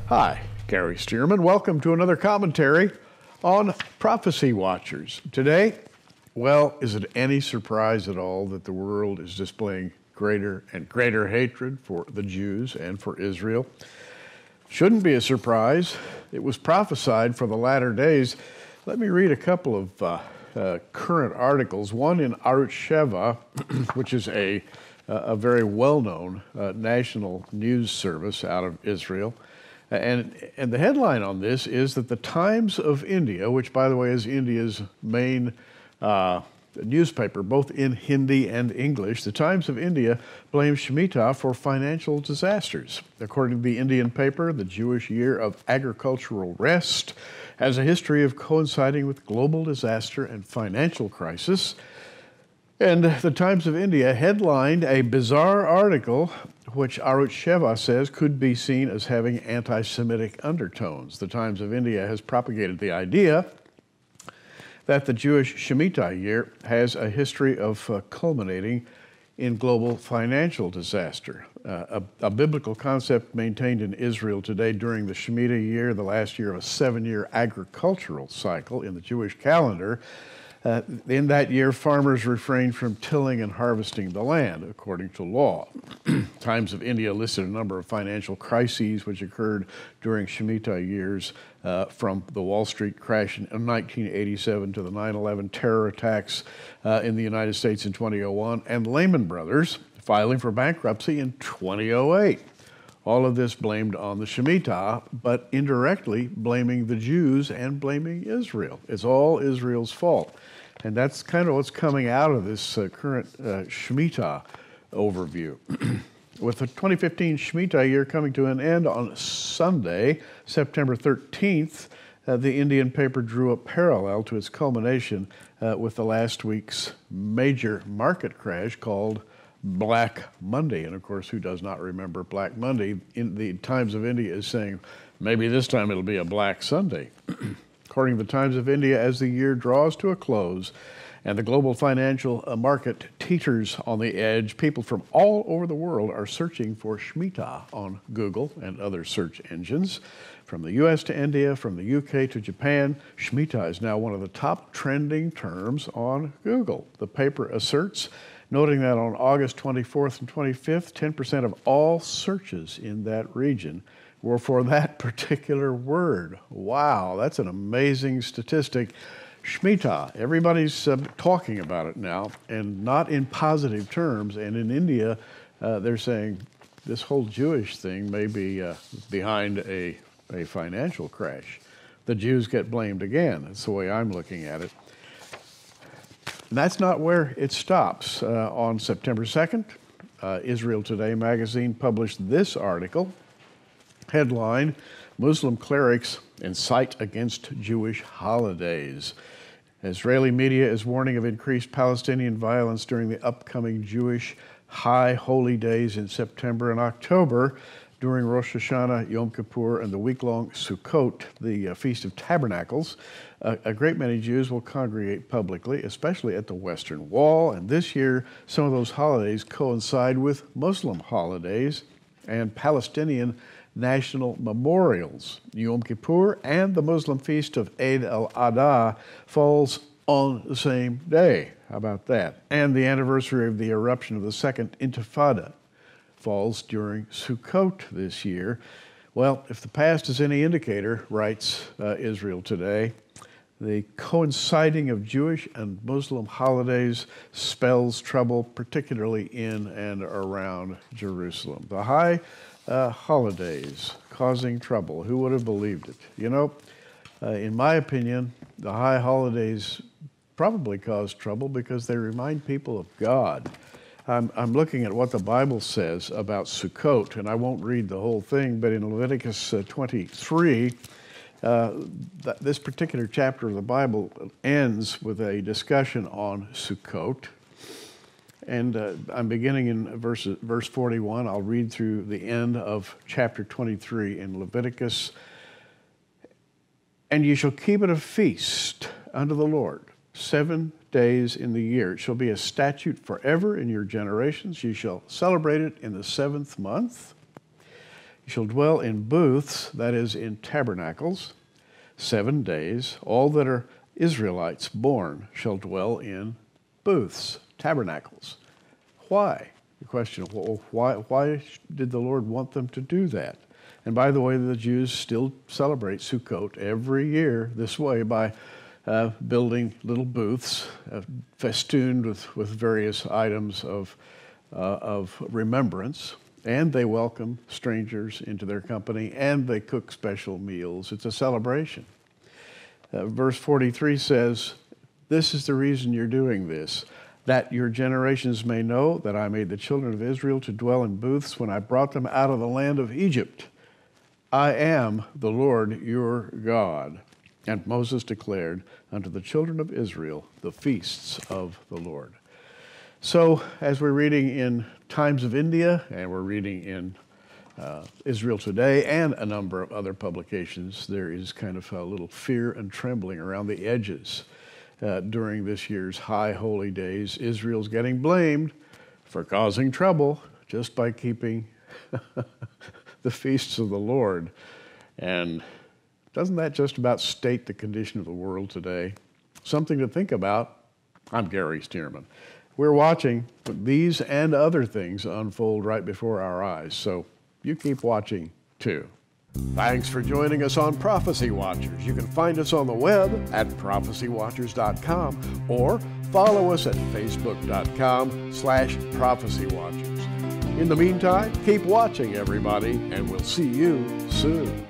Hi, Gary Stearman. Welcome to another commentary on Prophecy Watchers. Today, well, is it any surprise at all that the world is displaying greater and greater hatred for the Jews and for Israel? Shouldn't be a surprise. It was prophesied for the latter days. Let me read a couple of current articles. One in Arutz Sheva, which is a very well-known national news service out of Israel. And the headline on this is that the Times of India, which, by the way, is India's main newspaper, both in Hindi and English, the Times of India blames Shemitah for financial disasters. According to the Indian paper, the Jewish year of agricultural rest has a history of coinciding with global disaster and financial crisis. And the Times of India headlined a bizarre article which Arutz Sheva says could be seen as having anti-Semitic undertones. The Times of India has propagated the idea that the Jewish Shemitah year has a history of culminating in global financial disaster. A biblical concept maintained in Israel today during the Shemitah year, the last year of a 7-year agricultural cycle in the Jewish calendar. In that year, farmers refrained from tilling and harvesting the land, according to law. Times of India listed a number of financial crises which occurred during Shemitah years, from the Wall Street crash in 1987 to the 9/11 terror attacks in the United States in 2001, and Lehman Brothers filing for bankruptcy in 2008. All of this blamed on the Shemitah, but indirectly blaming the Jews and blaming Israel. It's all Israel's fault. And that's kind of what's coming out of this current Shemitah overview. With the 2015 Shemitah year coming to an end on Sunday, September 13th, the Indian paper drew a parallel to its culmination with the last week's major market crash called Black Monday. And of course, who does not remember Black Monday? In the Times of India is saying, maybe this time it'll be a Black Sunday. According to the Times of India, as the year draws to a close and the global financial market teeters on the edge, people from all over the world are searching for Shemitah on Google and other search engines. From the U.S. to India, from the U.K. to Japan, Shemitah is now one of the top trending terms on Google. The paper asserts, noting that on August 24th and 25th, 10% of all searches in that region were for that particular word. Wow, that's an amazing statistic. Shemitah, everybody's talking about it now, and not in positive terms. And in India, they're saying this whole Jewish thing may be behind a financial crash. The Jews get blamed again. That's the way I'm looking at it. And that's not where it stops. On September 2nd, Israel Today magazine published this article, headline, Muslim clerics incite against Jewish holidays. Israeli media is warning of increased Palestinian violence during the upcoming Jewish high holy days in September and October, during Rosh Hashanah, Yom Kippur, and the week-long Sukkot, the Feast of Tabernacles. A great many Jews will congregate publicly, especially at the Western Wall, and this year some of those holidays coincide with Muslim holidays and Palestinian national memorials. Yom Kippur and the Muslim feast of Eid al-Adha falls on the same day. How about that? And the anniversary of the eruption of the Second Intifada falls during Sukkot this year. Well, if the past is any indicator, writes Israel Today, the coinciding of Jewish and Muslim holidays spells trouble, particularly in and around Jerusalem. The high holidays causing trouble. Who would have believed it? You know, in my opinion, the high holidays probably cause trouble because they remind people of God. I'm looking at what the Bible says about Sukkot, and I won't read the whole thing, but in Leviticus 23, this particular chapter of the Bible ends with a discussion on Sukkot. And I'm beginning in verse 41. I'll read through the end of chapter 23 in Leviticus. And ye shall keep it a feast unto the Lord 7 days in the year. It shall be a statute forever in your generations. You shall celebrate it in the 7th month. You shall dwell in booths, that is, in tabernacles, 7 days. All that are Israelites born shall dwell in booths, tabernacles. Why? The question, well, why did the Lord want them to do that? And by the way, the Jews still celebrate Sukkot every year this way by building little booths festooned with various items of remembrance. And they welcome strangers into their company, and they cook special meals. It's a celebration. Verse 43 says, "This is the reason you're doing this, that your generations may know that I made the children of Israel to dwell in booths when I brought them out of the land of Egypt. I am the Lord your God." And Moses declared unto the children of Israel the feasts of the Lord. So as we're reading in Times of India, and we're reading in Israel Today, and a number of other publications, there is kind of a little fear and trembling around the edges during this year's high holy days. Israel's getting blamed for causing trouble just by keeping the feasts of the Lord. And doesn't that just about state the condition of the world today? Something to think about. I'm Gary Stearman. We're watching these and other things unfold right before our eyes, so you keep watching too. Thanks for joining us on Prophecy Watchers. You can find us on the web at prophecywatchers.com or follow us at facebook.com/prophecywatchers. In the meantime, keep watching, everybody, and we'll see you soon.